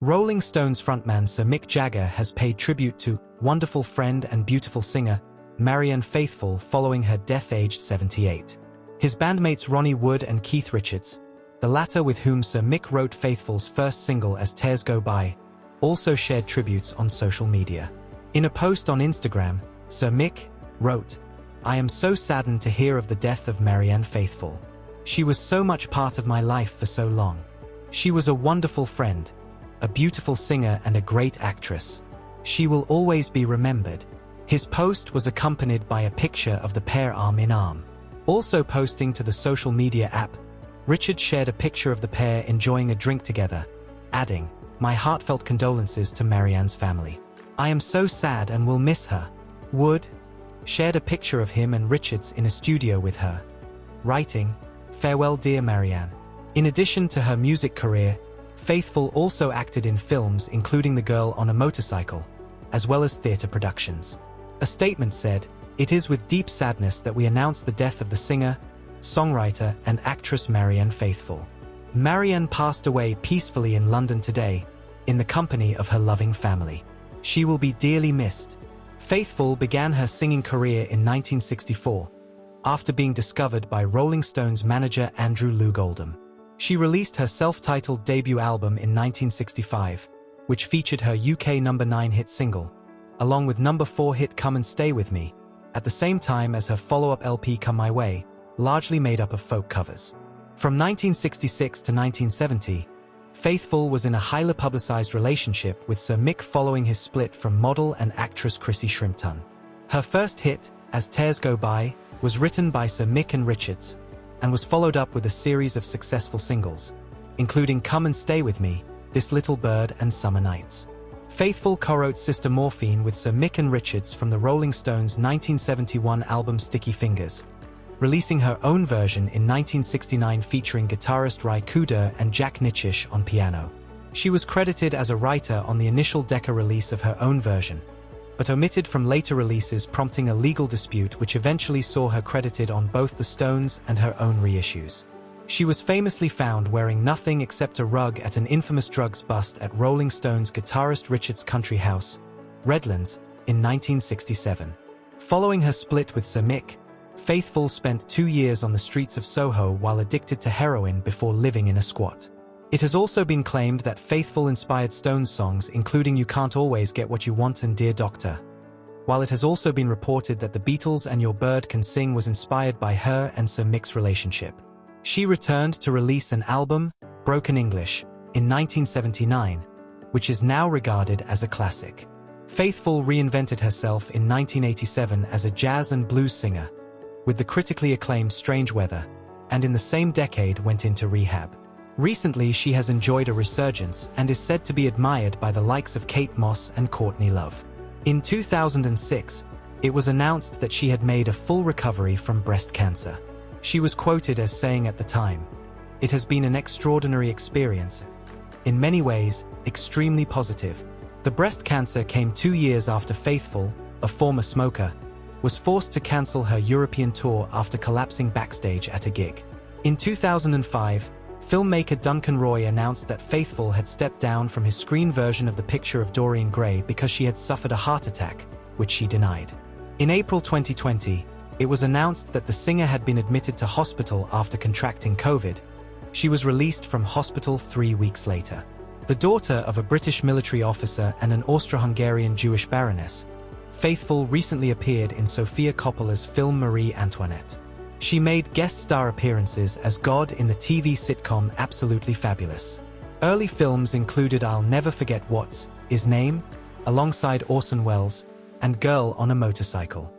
Rolling Stones frontman Sir Mick Jagger has paid tribute to wonderful friend and beautiful singer Marianne Faithfull following her death aged 78. His bandmates Ronnie Wood and Keith Richards, the latter with whom Sir Mick wrote Faithfull's first single As Tears Go By, also shared tributes on social media. In a post on Instagram, Sir Mick wrote, "I am so saddened to hear of the death of Marianne Faithfull. She was so much part of my life for so long. She was a wonderful friend, a beautiful singer and a great actress. She will always be remembered." His post was accompanied by a picture of the pair arm in arm. Also posting to the social media app, Richard shared a picture of the pair enjoying a drink together, adding, "My heartfelt condolences to Marianne's family. I am so sad and will miss her." Wood shared a picture of him and Richards in a studio with her, writing, "Farewell dear Marianne." In addition to her music career, Faithfull also acted in films including The Girl on a Motorcycle, as well as theatre productions. A statement said, "It is with deep sadness that we announce the death of the singer, songwriter and actress Marianne Faithfull. Marianne passed away peacefully in London today, in the company of her loving family. She will be dearly missed." Faithfull began her singing career in 1964, after being discovered by Rolling Stones manager Andrew Loog Oldham. She released her self-titled debut album in 1965, which featured her UK #9 hit single, along with #4 hit Come and Stay With Me, at the same time as her follow-up LP Come My Way, largely made up of folk covers. From 1966 to 1970, Faithfull was in a highly publicized relationship with Sir Mick following his split from model and actress Chrissy Shrimpton. Her first hit, As Tears Go By, was written by Sir Mick and Richards, and was followed up with a series of successful singles, including Come and Stay With Me, This Little Bird and Summer Nights. Faithfull co-wrote Sister Morphine with Sir Mick and Richards from the Rolling Stones' 1971 album Sticky Fingers, releasing her own version in 1969 featuring guitarist Ry Cooder and Jack Nitzsche on piano. She was credited as a writer on the initial Decca release of her own version, but omitted from later releases, prompting a legal dispute which eventually saw her credited on both the Stones and her own reissues. She was famously found wearing nothing except a rug at an infamous drugs bust at Rolling Stones guitarist Richards' country house, Redlands, in 1967. Following her split with Sir Mick, Faithfull spent 2 years on the streets of Soho while addicted to heroin before living in a squat. It has also been claimed that Faithfull inspired Stones songs including You Can't Always Get What You Want and Dear Doctor, while it has also been reported that The Beatles' and Your Bird Can Sing was inspired by her and Sir Mick's relationship. She returned to release an album, Broken English, in 1979, which is now regarded as a classic. Faithfull reinvented herself in 1987 as a jazz and blues singer, with the critically acclaimed Strange Weather, and in the same decade went into rehab. Recently, she has enjoyed a resurgence and is said to be admired by the likes of Kate Moss and Courtney Love. In 2006, it was announced that she had made a full recovery from breast cancer. She was quoted as saying at the time, "It has been an extraordinary experience. In many ways, extremely positive." The breast cancer came 2 years after Faithfull, a former smoker, was forced to cancel her European tour after collapsing backstage at a gig. In 2005, filmmaker Duncan Roy announced that Faithfull had stepped down from his screen version of The Picture of Dorian Gray because she had suffered a heart attack, which she denied. In April 2020, it was announced that the singer had been admitted to hospital after contracting COVID. She was released from hospital 3 weeks later. The daughter of a British military officer and an Austro-Hungarian Jewish baroness, Faithfull recently appeared in Sofia Coppola's film Marie Antoinette. She made guest star appearances as God in the TV sitcom Absolutely Fabulous. Early films included I'll Never Forget What's His Name, alongside Orson Welles, and Girl on a Motorcycle.